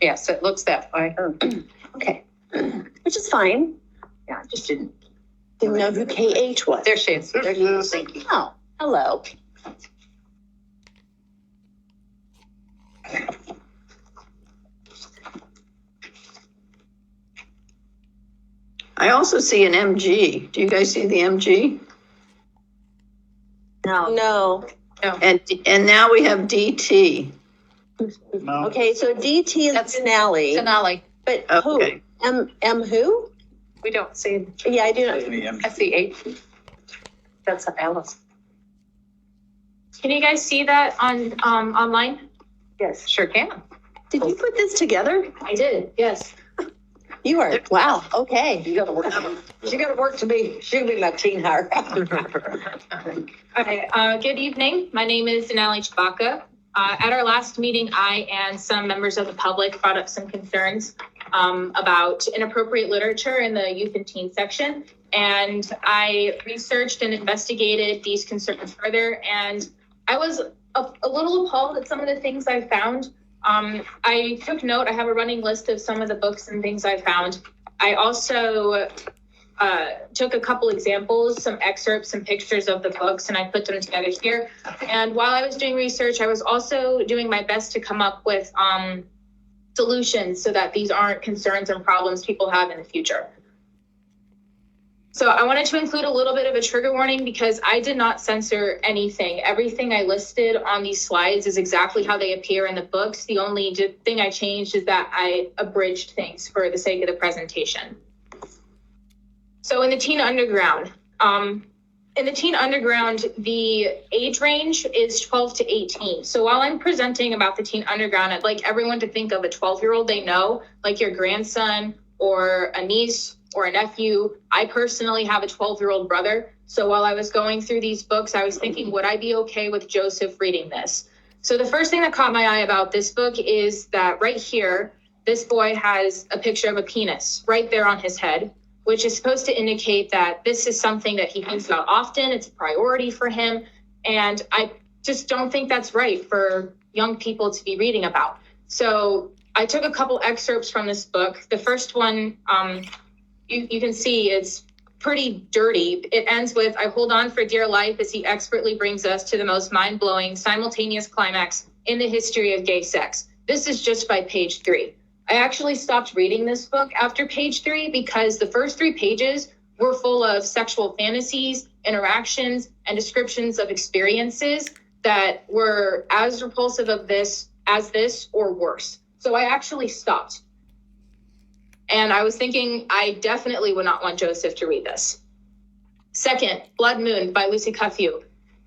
Yes, it looks that way. Okay, which is fine. Yeah, I just didn't. Didn't know who KH was. There she is. There she is. Thank you. Oh, hello. I also see an MG. Do you guys see the MG? No. And now we have DT. No. Okay, so DT is That's Denali, Denali. but Okay. who? M who? We don't see. Yeah, I do not. I see 8. That's Alice. Can you guys see that on online? Yes, sure can. Did you put this together? I did, yes. You are, wow, okay. You gotta work. She gotta work to be. She'll be my teen hire. Okay, good evening. My name is Denali Chewbacca. At our last meeting, I and some members of the public brought up some concerns about inappropriate literature in the youth and teen section. And I researched and investigated these concerns further. And I was a little appalled at some of the things I found. I took note. I have a running list of some of the books and things I found. I also took a couple examples, some excerpts, some pictures of the books, and I put them together here. And while I was doing research, I was also doing my best to come up with solutions so that these aren't concerns and problems people have in the future. So I wanted to include a little bit of a trigger warning because I did not censor anything. Everything I listed on these slides is exactly how they appear in the books. The only thing I changed is that I abridged things for the sake of the presentation. So in the teen underground, the age range is 12 to 18. So while I'm presenting about the teen underground, I'd like everyone to think of a 12-year-old they know, like your grandson or a niece or a nephew. I personally have a 12-year-old brother. So while I was going through these books, I was thinking, would I be okay with Joseph reading this? So the first thing that caught my eye about this book is that right here, this boy has a picture of a penis right there on his head, which is supposed to indicate that this is something that he thinks about often. It's a priority for him. And I just don't think that's right for young people to be reading about. So I took a couple excerpts from this book. The first one, you can see it's pretty dirty. It ends with, I hold on for dear life as he expertly brings us to the most mind-blowing simultaneous climax in the history of gay sex. This is just by page 3. I actually stopped reading this book after page 3 because the first 3 pages were full of sexual fantasies, interactions, and descriptions of experiences that were as repulsive of this as this or worse. So I actually stopped. And I was thinking, I definitely would not want Joseph to read this. Second, Blood Moon by Lucy Cuthew.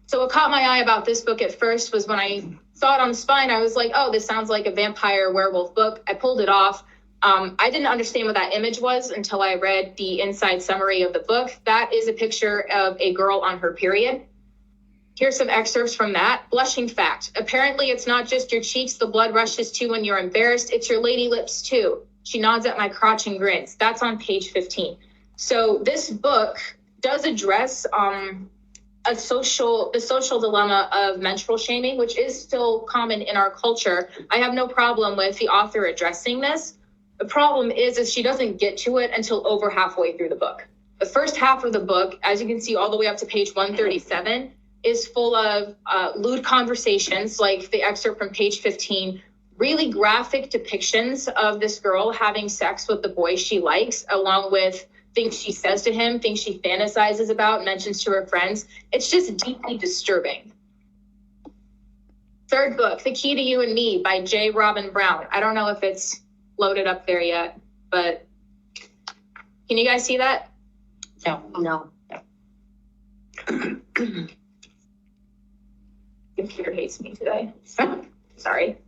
So what caught my eye about this book at first was when I saw it on the spine, I was like, oh, this sounds like a vampire werewolf book. I pulled it off. I didn't understand what that image was until I read the inside summary of the book. That is a picture of a girl on her period. Here's some excerpts from that. Blushing fact. Apparently, it's not just your cheeks the blood rushes to when you're embarrassed. It's your lady lips, too. She nods at my crotch and grins. That's on page 15. So this book does address the social dilemma of menstrual shaming, which is still common in our culture. I have no problem with the author addressing this. The problem is she doesn't get to it until over halfway through the book. The first half of the book, as you can see all the way up to page 137, is full of lewd conversations, like the excerpt from page 15, really graphic depictions of this girl having sex with the boy she likes, along with things she says to him, things she fantasizes about, mentions to her friends. It's just deeply disturbing. Third book, The Key to You and Me by J. Robin Brown. I don't know if it's loaded up there yet, but can you guys see that? No. Computer hates me today. Sorry.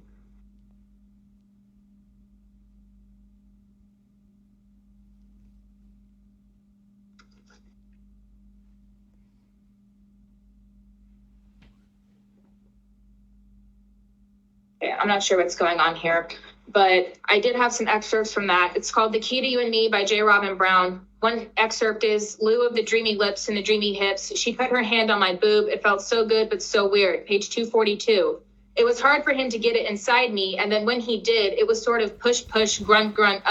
I'm not sure what's going on here, but I did have some excerpts from that. It's called The Key to You and Me by J. Robin Brown. One excerpt is, lieu of the dreamy lips and the dreamy hips, she put her hand on my boob. It felt so good, but so weird. Page 242. It was hard for him to get it inside me. And then when he did, it was sort of push, push, grunt, grunt,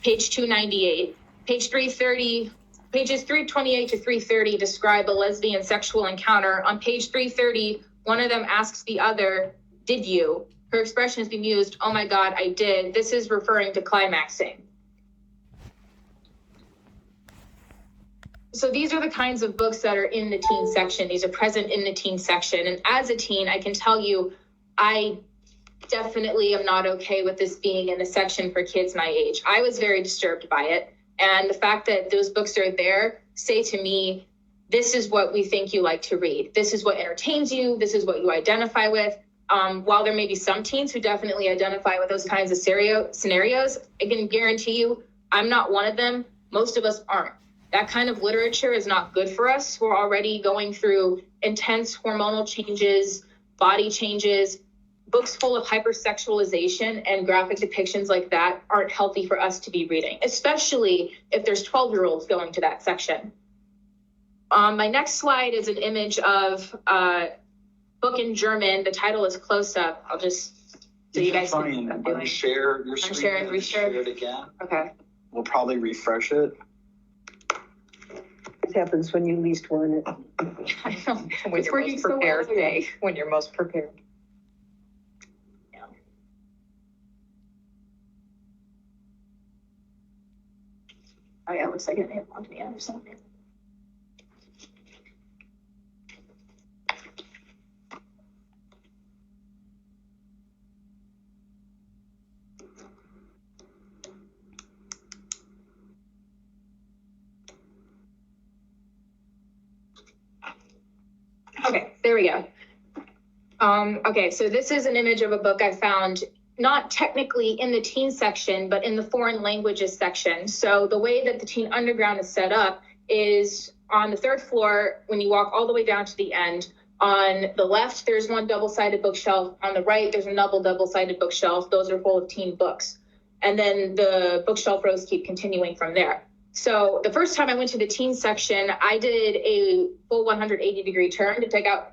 page 298, page 330, pages 328 to 330 describe a lesbian sexual encounter. On page 330, one of them asks the other, did you? Her expression is bemused, oh my God, I did. This is referring to climaxing. So these are the kinds of books that are in the teen section. These are present in the teen section. And as a teen, I can tell you, I definitely am not okay with this being in the section for kids my age. I was very disturbed by it. And the fact that those books are there say to me, this is what we think you like to read. This is what entertains you. This is what you identify with. While there may be some teens who definitely identify with those kinds of scenarios, I can guarantee you, I'm not one of them. Most of us aren't. That kind of literature is not good for us. We're already going through intense hormonal changes, body changes. Books full of hypersexualization and graphic depictions like that aren't healthy for us to be reading, especially if there's 12-year-olds going to that section. My next slide is an image of a book in German. The title is Close Up. I'll just, so you guys can unshare your screen. Unshare and reshare. Share it again. Okay. We'll probably refresh it. This happens when you least want it. I know, when It's you're working most so well prepared, today. Jay, when you're most prepared. Oh yeah, it looks like it may have logged me out or something. Okay, there we go. Okay, so this is an image of a book I found not technically in the teen section, but in the foreign languages section. So the way that the Teen Underground is set up is on the third floor, when you walk all the way down to the end, on the left, there's one double-sided bookshelf. On the right, there's another double-sided bookshelf. Those are full of teen books. And then the bookshelf rows keep continuing from there. So the first time I went to the teen section, I did a full 180-degree turn to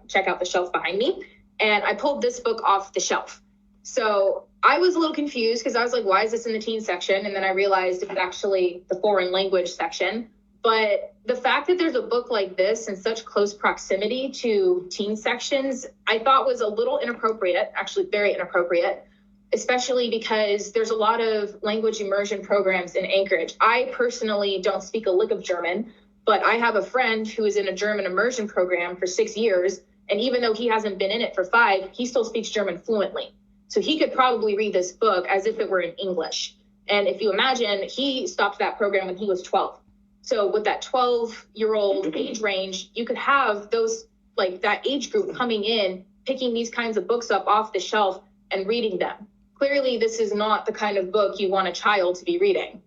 check out the shelf behind me. And I pulled this book off the shelf. So I was a little confused because I was like, why is this in the teen section? And then I realized it was actually the foreign language section. But the fact that there's a book like this in such close proximity to teen sections, I thought was a little inappropriate, actually very inappropriate, especially because there's a lot of language immersion programs in Anchorage. I personally don't speak a lick of German, but I have a friend who is in a German immersion program for 6 years. And even though he hasn't been in it for 5, he still speaks German fluently. So he could probably read this book as if it were in English. And if you imagine, he stopped that program when he was 12. So with that 12-year-old age range, you could have those, like that age group coming in, picking these kinds of books up off the shelf and reading them. Clearly, this is not the kind of book you want a child to be reading.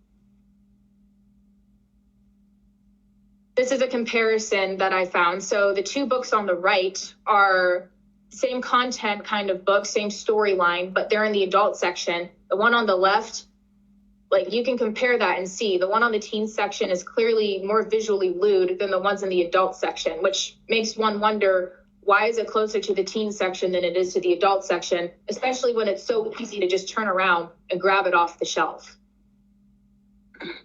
This is a comparison that I found. So the two books on the right are same content kind of book, same storyline, but they're in the adult section. The one on the left, like you can compare that and see the one on the teen section is clearly more visually lewd than the ones in the adult section, which makes one wonder, why is it closer to the teen section than it is to the adult section, especially when it's so easy to just turn around and grab it off the shelf.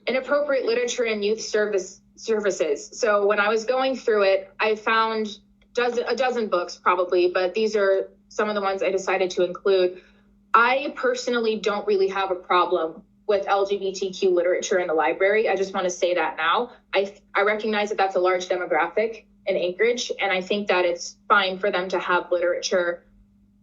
Inappropriate literature and youth services. So when I was going through it, I found a dozen books probably, but these are some of the ones I decided to include. I personally don't really have a problem with LGBTQ literature in the library. I just want to say that now. I recognize that that's a large demographic in Anchorage, and I think that it's fine for them to have literature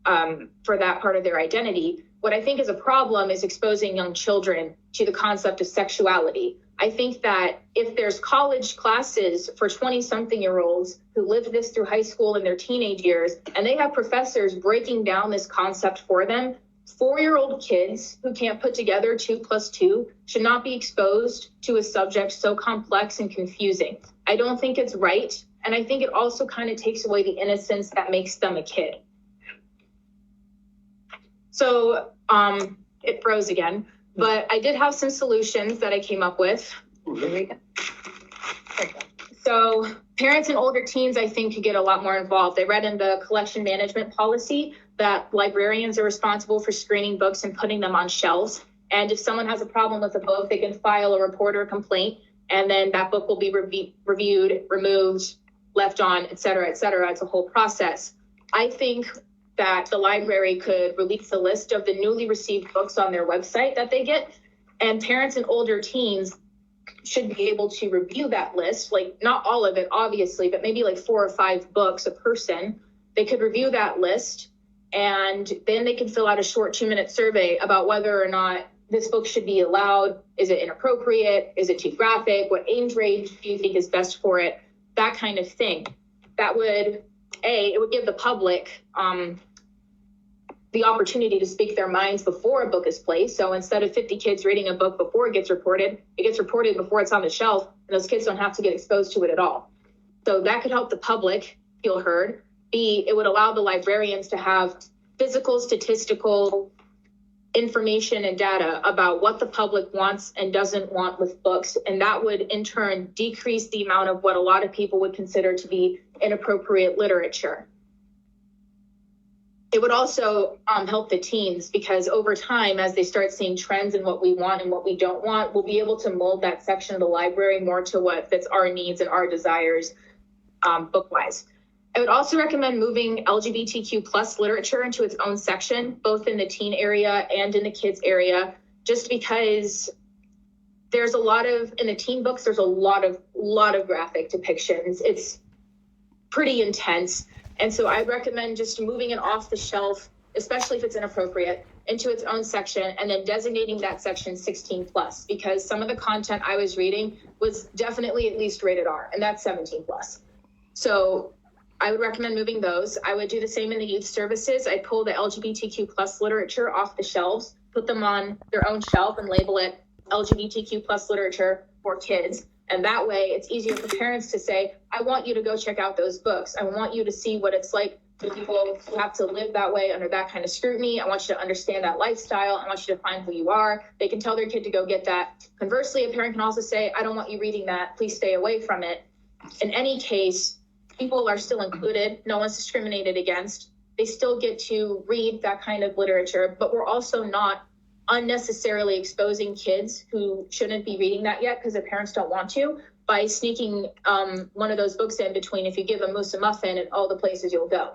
for that part of their identity. What I think is a problem is exposing young children to the concept of sexuality. I think that if there's college classes for 20-something-year-olds who lived this through high school in their teenage years, and they have professors breaking down this concept for them, 4-year-old kids who can't put together 2 + 2 should not be exposed to a subject so complex and confusing. I don't think it's right. And I think it also kind of takes away the innocence that makes them a kid. So it froze again, but I did have some solutions that I came up with. So parents and older teens, I think, could get a lot more involved. I read in the collection management policy that librarians are responsible for screening books and putting them on shelves. And if someone has a problem with a book, they can file a report or a complaint, and then that book will be reviewed, removed, left on, et cetera, et cetera. It's a whole process. I think that the library could release a list of the newly received books on their website that they get, and parents and older teens should be able to review that list, like not all of it, obviously, but maybe like 4 or 5 books a person. They could review that list, and then they can fill out a short 2-minute survey about whether or not this book should be allowed. Is it inappropriate? Is it too graphic? What age range do you think is best for it? That kind of thing. That would, it would give the public the opportunity to speak their minds before a book is placed. So instead of 50 kids reading a book before it gets reported before it's on the shelf, and those kids don't have to get exposed to it at all. So that could help the public feel heard. B, it would allow the librarians to have physical, statistical information and data about what the public wants and doesn't want with books. And that would in turn decrease the amount of what a lot of people would consider to be inappropriate literature. It would also help the teens, because over time, as they start seeing trends in what we want and what we don't want, we'll be able to mold that section of the library more to what fits our needs and our desires book-wise. I would also recommend moving LGBTQ plus literature into its own section, both in the teen area and in the kids area, just because there's a lot of, in the teen books, there's a lot of graphic depictions. It's pretty intense. And so I'd recommend just moving it off the shelf, especially if it's inappropriate, into its own section, and then designating that section 16 plus, because some of the content I was reading was definitely at least rated R, and that's 17 plus. So I would recommend moving those. I would do the same in the youth services. I'd pull the LGBTQ plus literature off the shelves, put them on their own shelf and label it LGBTQ plus literature for kids. And that way it's easier for parents to say, I want you to go check out those books. I want you to see what it's like for people who have to live that way under that kind of scrutiny. I want you to understand that lifestyle. I want you to find who you are. They can tell their kid to go get that. Conversely, a parent can also say, I don't want you reading that. Please stay away from it. In any case, people are still included. No one's discriminated against. They still get to read that kind of literature, but we're also not unnecessarily exposing kids who shouldn't be reading that yet because their parents don't want to, by sneaking one of those books in between if you give a moose a muffin and all the places you'll go.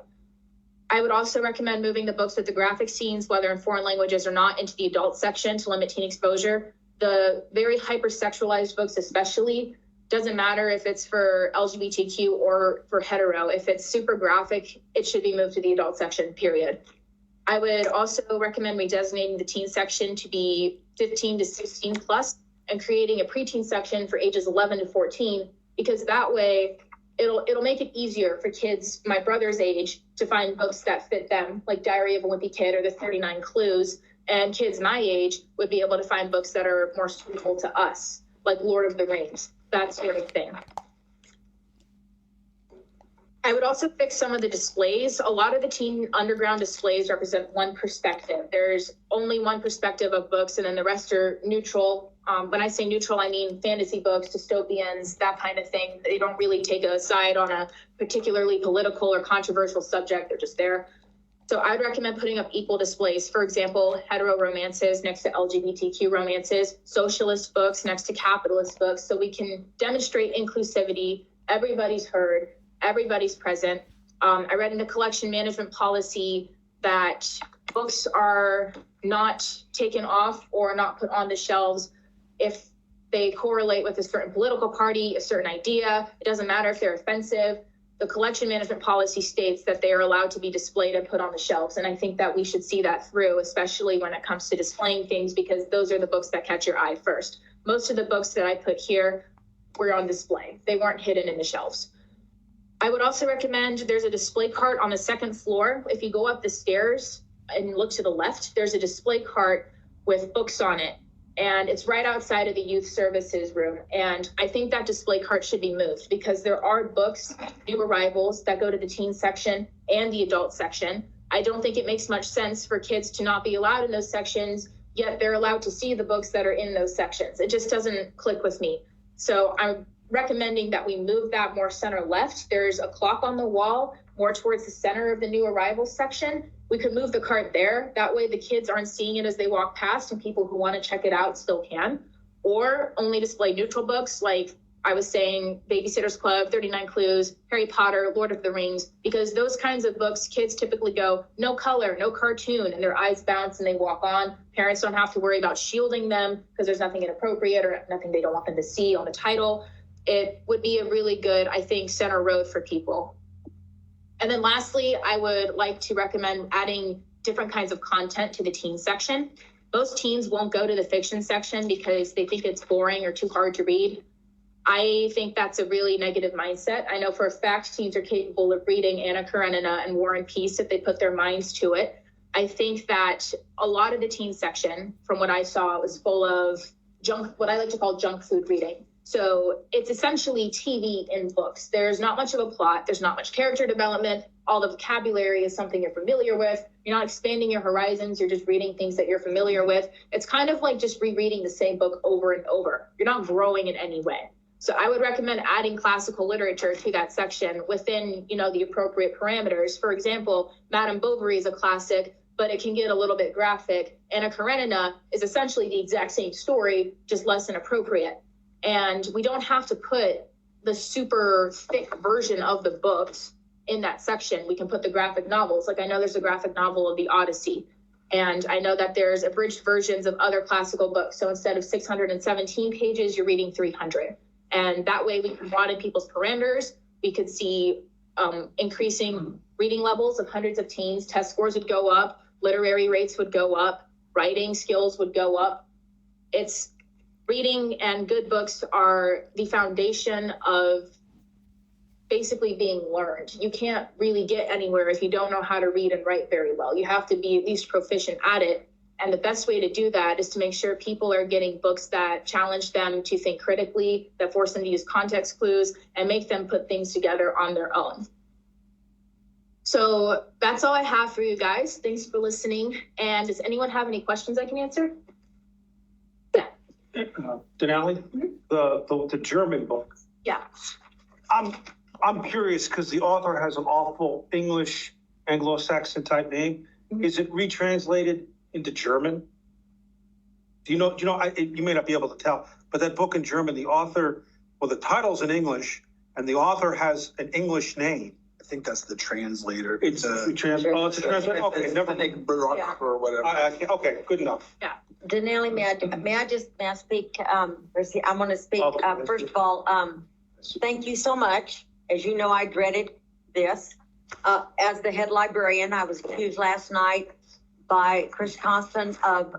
I would also recommend moving the books with the graphic scenes, whether in foreign languages or not, into the adult section to limit teen exposure. The very hypersexualized books especially, doesn't matter if it's for LGBTQ or for hetero. If it's super graphic, it should be moved to the adult section, period. I would also recommend redesignating the teen section to be 15 to 16 plus and creating a preteen section for ages 11 to 14, because that way it'll make it easier for kids my brother's age to find books that fit them, like Diary of a Wimpy Kid or the 39 Clues, and kids my age would be able to find books that are more suitable to us, like Lord of the Rings, that sort of thing. I would also fix some of the displays. A lot of the teen underground displays represent one perspective. There's only one perspective of books, and then the rest are neutral. When I say neutral, I mean fantasy books, dystopians, that kind of thing. They don't really take a side on a particularly political or controversial subject. They're just there. So I'd recommend putting up equal displays. For example, hetero romances next to LGBTQ romances, socialist books next to capitalist books, so we can demonstrate inclusivity. Everybody's heard. Everybody's present. I read in the collection management policy that books are not taken off or not put on the shelves if they correlate with a certain political party, a certain idea. It doesn't matter if they're offensive. The collection management policy states that they are allowed to be displayed and put on the shelves. And I think that we should see that through, especially when it comes to displaying things, because those are the books that catch your eye first. Most of the books that I put here were on display. They weren't hidden in the shelves. I would also recommend, there's a display cart on the second floor. If you go up the stairs and look to the left, there's a display cart with books on it, and it's right outside of the youth services room. And I think that display cart should be moved because there are books, new arrivals, that go to the teen section and the adult section. I don't think it makes much sense for kids to not be allowed in those sections, yet they're allowed to see the books that are in those sections. It just doesn't click with me. So I'm recommending that we move that more center left. There's a clock on the wall more towards the center of the new arrivals section, we could move the cart there. That way the kids aren't seeing it as they walk past, and people who want to check it out still can. Or only display neutral books like I was saying, Babysitter's Club, 39 Clues, Harry Potter, Lord of the Rings, because those kinds of books, kids typically go, no color, no cartoon, and their eyes bounce and they walk on. Parents don't have to worry about shielding them because there's nothing inappropriate or nothing they don't want them to see on the title. It would be a really good, I think, center road for people. And then lastly, I would like to recommend adding different kinds of content to the teen section. Most teens won't go to the fiction section because they think it's boring or too hard to read. I think that's a really negative mindset. I know for a fact teens are capable of reading Anna Karenina and War and Peace if they put their minds to it. I think that a lot of the teen section, from what I saw, was full of junk, what I like to call junk food reading. So it's essentially TV in books. There's not much of a plot. There's not much character development. All the vocabulary is something you're familiar with. You're not expanding your horizons. You're just reading things that you're familiar with. It's kind of like just rereading the same book over and over. You're not growing in any way. So I would recommend adding classical literature to that section within, the appropriate parameters. For example, Madame Bovary is a classic, but it can get a little bit graphic. Anna Karenina is essentially the exact same story, just less inappropriate. And we don't have to put the super thick version of the books in that section. We can put the graphic novels. Like I know there's a graphic novel of the Odyssey. And I know that there's abridged versions of other classical books. So instead of 617 pages, you're reading 300. And that way we can broaden people's parameters. We could see increasing reading levels of hundreds of teens. Test scores would go up. Literary rates would go up. Writing skills would go up. It's reading and good books are the foundation of basically being learned. You can't really get anywhere if you don't know how to read and write very well. You have to be at least proficient at it. And the best way to do that is to make sure people are getting books that challenge them to think critically, that force them to use context clues, and make them put things together on their own. So that's all I have for you guys. Thanks for listening. And does anyone have any questions I can answer? Yeah. Denali, the German book. Yeah. I'm curious because the author has an awful English Anglo-Saxon type name. Mm-hmm. Is it retranslated into German? You may not be able to tell, but that book in German, the title's in English and the author has an English name. I think that's the translator. It's a translator. Okay, never. I think Baroque or whatever. Okay, good enough. Yeah. Denali, may I speak? I want to speak. Okay. First of all, thank you so much. As you know, I dreaded this. As the head librarian, I was accused last night by Chris Constant of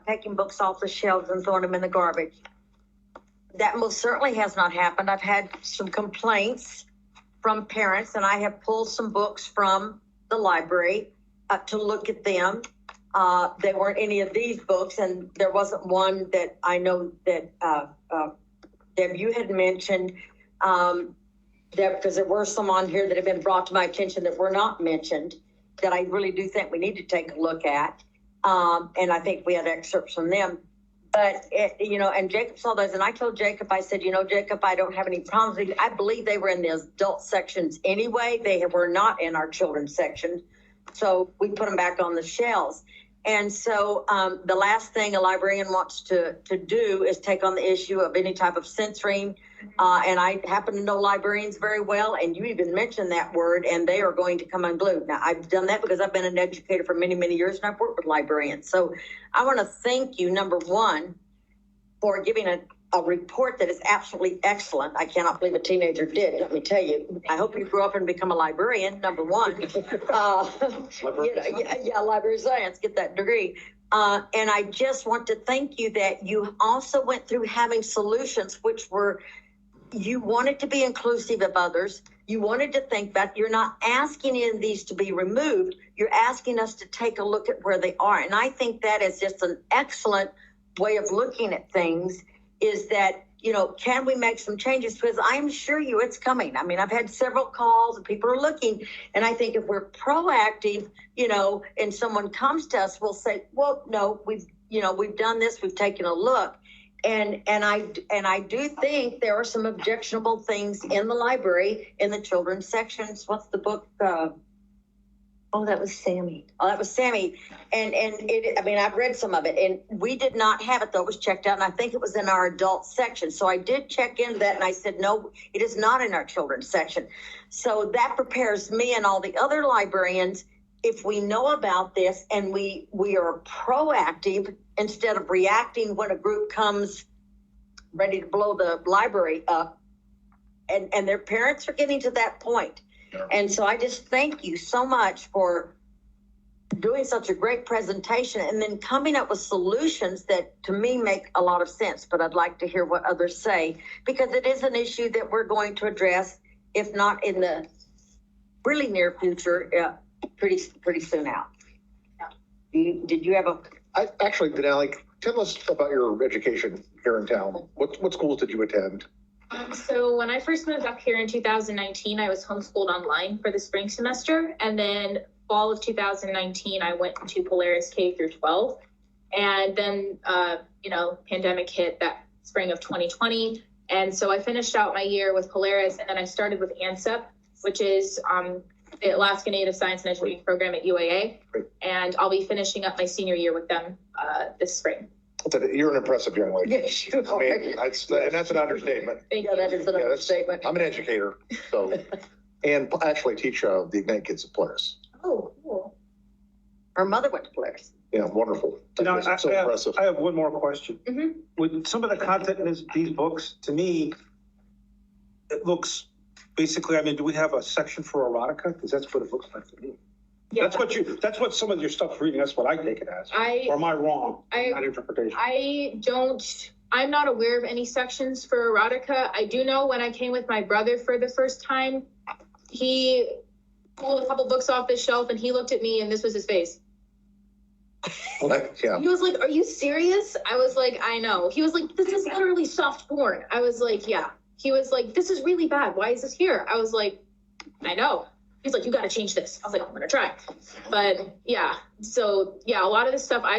taking books off the shelves and throwing them in the garbage. That most certainly has not happened. I've had some complaints from parents, and I have pulled some books from the library to look at them. They weren't any of these books, and there wasn't one that I know that Deb, you had mentioned, because there were some on here that have been brought to my attention that were not mentioned, that I really do think we need to take a look at. And I think we had excerpts from them. But, and Jacob saw those, and I told Jacob, I said, Jacob, I don't have any problems. I believe they were in the adult sections anyway. They were not in our children's section. So we put them back on the shelves. And so the last thing a librarian wants to do is take on the issue of any type of censoring. And I happen to know librarians very well, and you even mentioned that word, and they are going to come unglued. Now, I've done that because I've been an educator for many, many years, and I've worked with librarians. So I want to thank you, number one, for giving a report that is absolutely excellent. I cannot believe a teenager did, let me tell you. I hope you grew up and become a librarian, number one. Library science, get that degree. And I just want to thank you that you also went through having solutions, which were, you wanted to be inclusive of others. You wanted to think that you're not asking any of these to be removed. You're asking us to take a look at where they are. And I think that is just an excellent way of looking at things, is that, can we make some changes? Because I'm sure it's coming. I mean, I've had several calls and people are looking. And I think if we're proactive, and someone comes to us, we'll say, well, no, we've done this, we've taken a look. And I do think there are some objectionable things in the library, in the children's sections. What's the book? Oh, that was Sammy. Oh, that was Sammy. And it, I mean, I've read some of it and we did not have it though. It was checked out and I think it was in our adult section. So I did check into that and I said, no, it is not in our children's section. So that prepares me and all the other librarians, if we know about this and we are proactive instead of reacting when a group comes ready to blow the library up. And their parents are getting to that point. And so I just thank you so much for doing such a great presentation and then coming up with solutions that to me make a lot of sense, but I'd like to hear what others say because it is an issue that we're going to address, if not in the really near future, pretty soon out. Did you have Actually, Denali, tell us about your education here in town. What schools did you attend? So when I first moved up here in 2019, I was homeschooled online for the spring semester. And then fall of 2019, I went to Polaris K through 12. And then, pandemic hit that spring of 2020. And so I finished out my year with Polaris and then I started with ANSEP, which is the Alaska Native Science and Engineering program at UAA. And I'll be finishing up my senior year with them this spring. You're an impressive young lady. yes, you I mean, and that's an understatement. Thank Yeah, you. that is an understatement. I'm an educator, so, and actually teach the Ignite kids at Polaris. Oh, cool. Her mother went to Polaris. Yeah, wonderful. Now, That's so impressive. I have one more question. Mhm. With some of the content in these books, to me, it looks basically, I mean, do we have a section for erotica? Because that's what it looks like to me. Yeah. That's what some of your stuff's reading. That's what I take it as. Or am I wrong? in that interpretation. I'm not aware of any sections for erotica. I do know when I came with my brother for the first time, he pulled a couple books off the shelf and he looked at me and this was his face. Yeah. He was like, "Are you serious?" I was like, "I know." He was like, "This is literally soft porn." I was like, "Yeah." He was like, "This is really bad. Why is this here?" I was like, "I know." He's like, "You got to change this." I was like, "I'm going to try." But yeah, so yeah, a lot of this stuff I